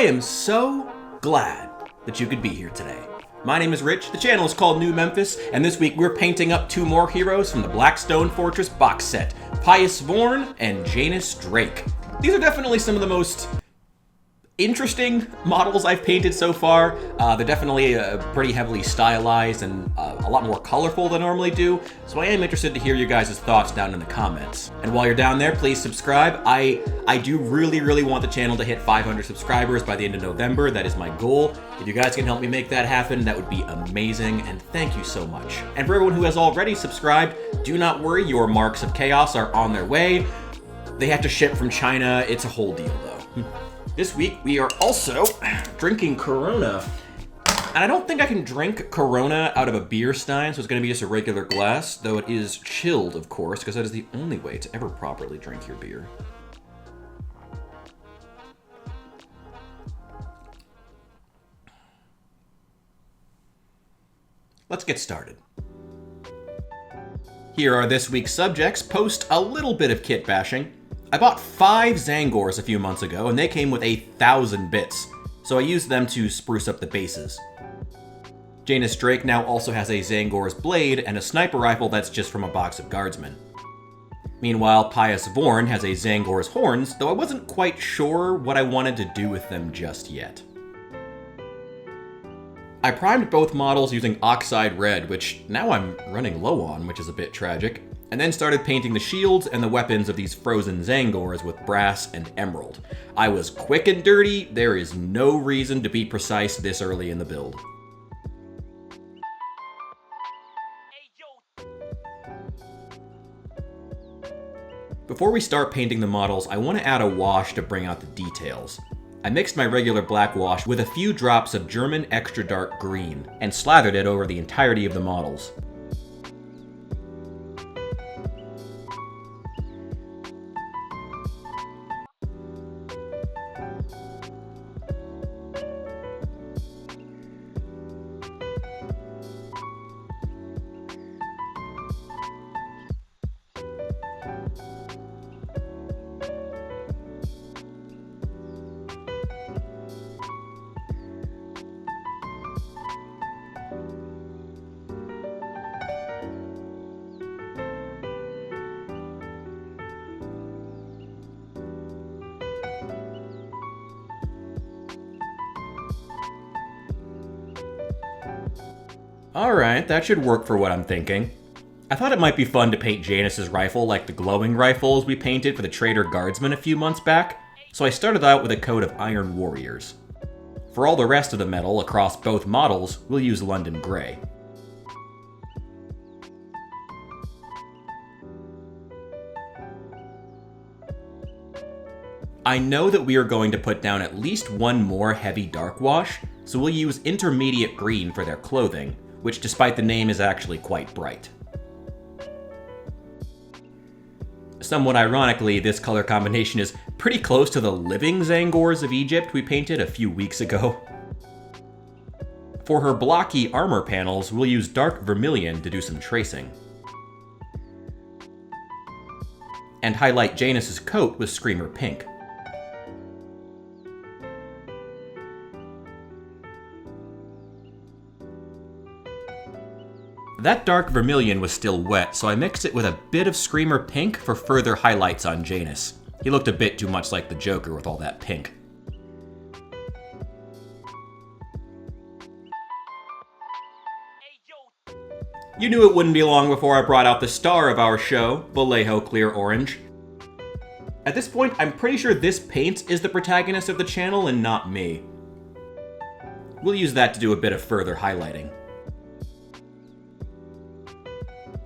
am so glad that you could be here today. My name is Rich, the channel is called New Memphis, and this week we're painting up two more heroes from the Blackstone Fortress box set, Pious Vorne and Janus Draik. These are definitely some of the most interesting models I've painted so far. They're definitely pretty heavily stylized and a lot more colorful than I normally do, so I am interested to hear your guys' thoughts down in the comments. And while you're down there, please subscribe. I do really want the channel to hit 500 subscribers by the end of November. That is my goal. If you guys can help me make that happen, that would be amazing, and thank you so much. And for everyone who has already subscribed, do not worry, your marks of chaos are on their way. They have to ship from China. It's a whole deal, though. This week, we are also drinking Corona. And I don't think I can drink Corona out of a beer stein, so it's going to be just a regular glass, though it is chilled, of course, because that is the only way to ever properly drink your beer. Let's get started. Here are this week's subjects, post a little bit of kit bashing. I bought 5 Tzaangors a few months ago, and they came with 1,000 bits, so I used them to spruce up the bases. Janus Draik now also has a Tzaangor's blade and a sniper rifle that's just from a box of guardsmen. Meanwhile, Pious Vorne has a Tzaangor's horns, though I wasn't quite sure what I wanted to do with them just yet. I primed both models using Oxide Red, which now I'm running low on, which is a bit tragic, and then started painting the shields and the weapons of these frozen Tzaangors with brass and emerald. I was quick and dirty. There is no reason to be precise this early in the build. Before we start painting the models, I want to add a wash to bring out the details. I mixed my regular black wash with a few drops of German extra dark green and slathered it over the entirety of the models. Alright, that should work for what I'm thinking. I thought it might be fun to paint Janus's rifle like the glowing rifles we painted for the Trader Guardsmen a few months back, so I started out with a coat of Iron Warriors. For all the rest of the metal across both models, we'll use London Grey. I know that we are going to put down at least one more heavy dark wash, so we'll use Intermediate Green for their clothing, which despite the name is actually quite bright. Somewhat ironically, this color combination is pretty close to the living Tzaangors of Egypt we painted a few weeks ago. For her blocky armor panels, we'll use dark vermilion to do some tracing. And highlight Janus's coat with Screamer Pink. That dark vermilion was still wet, so I mixed it with a bit of Screamer Pink for further highlights on Janus. He looked a bit too much like the Joker with all that pink. You knew it wouldn't be long before I brought out the star of our show, Vallejo Clear Orange. At this point, I'm pretty sure this paint is the protagonist of the channel and not me. We'll use that to do a bit of further highlighting.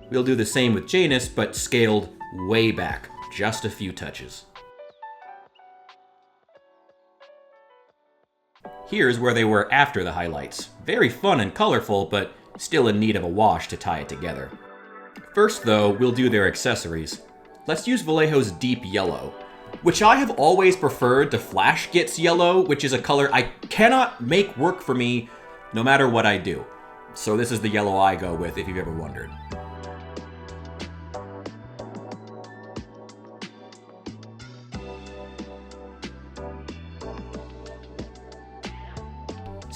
We'll do the same with Janus, but scaled way back, just a few touches. Here's where they were after the highlights. Very fun and colorful, but still in need of a wash to tie it together. First though, we'll do their accessories. Let's use Vallejo's Deep Yellow, which I have always preferred to Flash Git's Yellow, which is a color I cannot make work for me no matter what I do. So this is the yellow I go with, if you've ever wondered.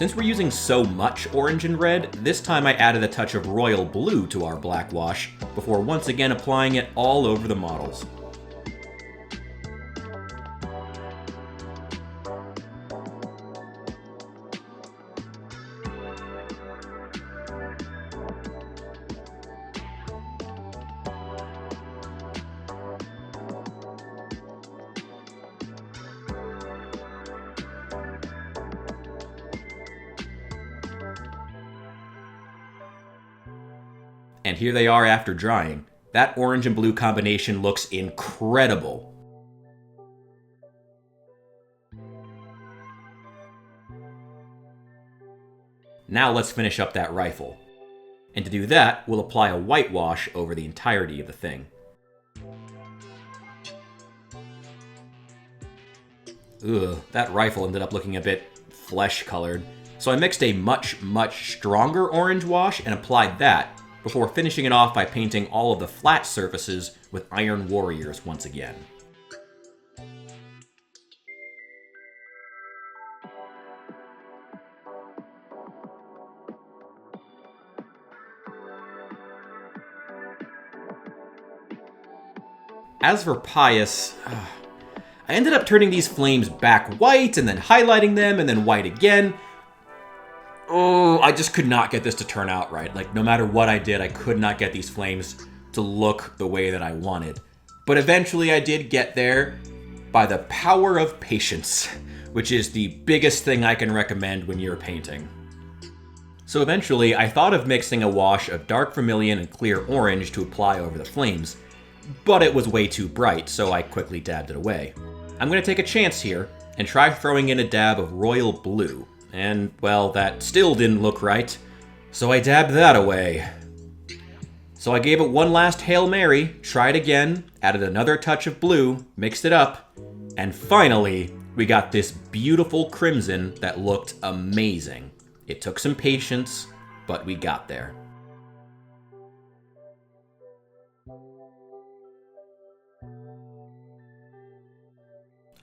Since we're using so much orange and red, this time I added a touch of royal blue to our black wash, before once again applying it all over the models. And here they are after drying. That orange and blue combination looks incredible. Now let's finish up that rifle. And to do that, we'll apply a whitewash over the entirety of the thing. Ugh, that rifle ended up looking a bit flesh-colored. So I mixed a much stronger orange wash and applied that, before finishing it off by painting all of the flat surfaces with Iron Warriors once again. As for Pious, I ended up turning these flames back white and then highlighting them and then white again. Oh, I just could not get this to turn out right. Like, no matter what I did, I could not get these flames to look the way that I wanted. But eventually I did get there by the power of patience, which is the biggest thing I can recommend when you're painting. So eventually, I thought of mixing a wash of dark vermilion and clear orange to apply over the flames, but it was way too bright, so I quickly dabbed it away. I'm going to take a chance here and try throwing in a dab of royal blue. And, well, that still didn't look right, so I dabbed that away. So I gave it one last Hail Mary, tried again, added another touch of blue, mixed it up, and finally, we got this beautiful crimson that looked amazing. It took some patience, but we got there.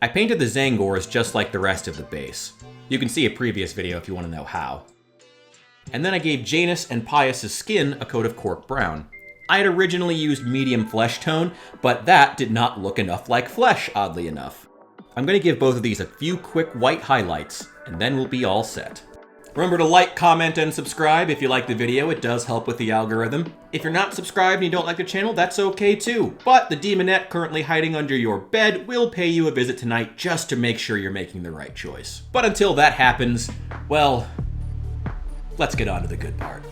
I painted the Tzaangors just like the rest of the base. You can see a previous video if you want to know how. And then I gave Janus and Pious' skin a coat of cork brown. I had originally used medium flesh tone, but that did not look enough like flesh, oddly enough. I'm going to give both of these a few quick white highlights, and then we'll be all set. Remember to like, comment, and subscribe if you like the video. It does help with the algorithm. If you're not subscribed and you don't like the channel, that's okay too. But the demonette currently hiding under your bed will pay you a visit tonight just to make sure you're making the right choice. But until that happens, well, let's get on to the good part.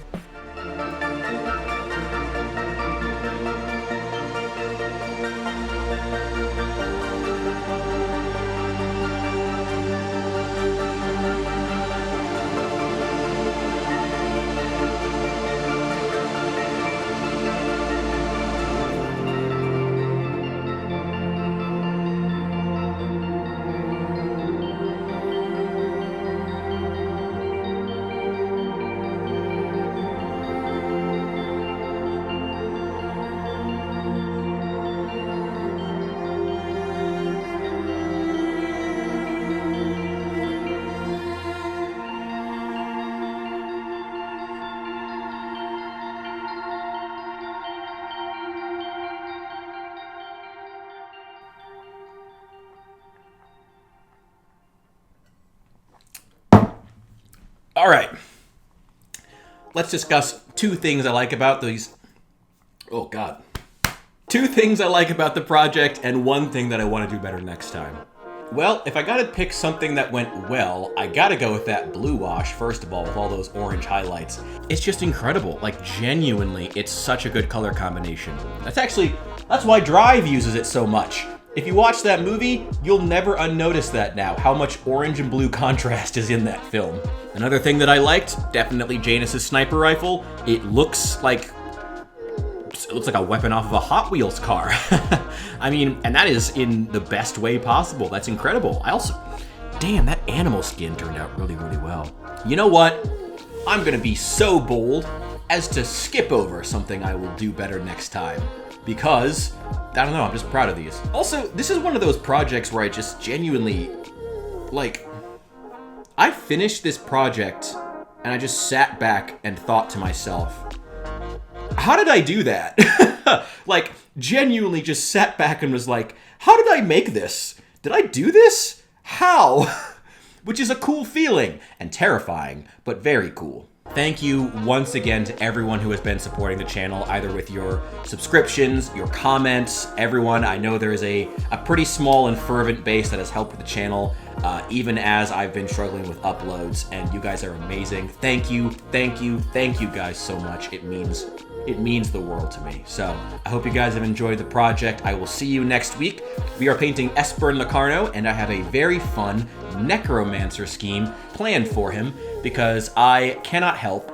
All right, let's discuss two things I like about these. Oh God. Two things I like about the project and one thing that I want to do better next time. Well, if I gotta pick something that went well, I gotta go with that blue wash, first of all, with all those orange highlights. It's just incredible. Like, genuinely, it's such a good color combination. That's why Drive uses it so much. If you watch that movie, you'll never unnotice that now, how much orange and blue contrast is in that film. Another thing that I liked, definitely Janus' sniper rifle. It looks like a weapon off of a Hot Wheels car. I mean, and that is in the best way possible. That's incredible. Damn, that animal skin turned out really, really well. You know what? I'm gonna be so bold as to skip over something I will do better next time. Because, I don't know, I'm just proud of these. Also, this is one of those projects where I just genuinely, like, I finished this project and I just sat back and thought to myself, how did I do that? Like, genuinely just sat back and was like, how did I make this? Did I do this? How? Which is a cool feeling and terrifying, but very cool. Thank you once again to everyone who has been supporting the channel, either with your subscriptions, your comments, everyone. I know there is a pretty small and fervent base that has helped with the channel, even as I've been struggling with uploads, and you guys are amazing. Thank you, thank you, thank you guys so much. It means the world to me. So I hope you guys have enjoyed the project. I will see you next week. We are painting Esbern Locarno, and I have a very fun necromancer scheme planned for him because I cannot help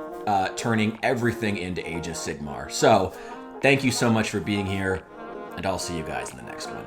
turning everything into Age of Sigmar. So thank you so much for being here, and I'll see you guys in the next one.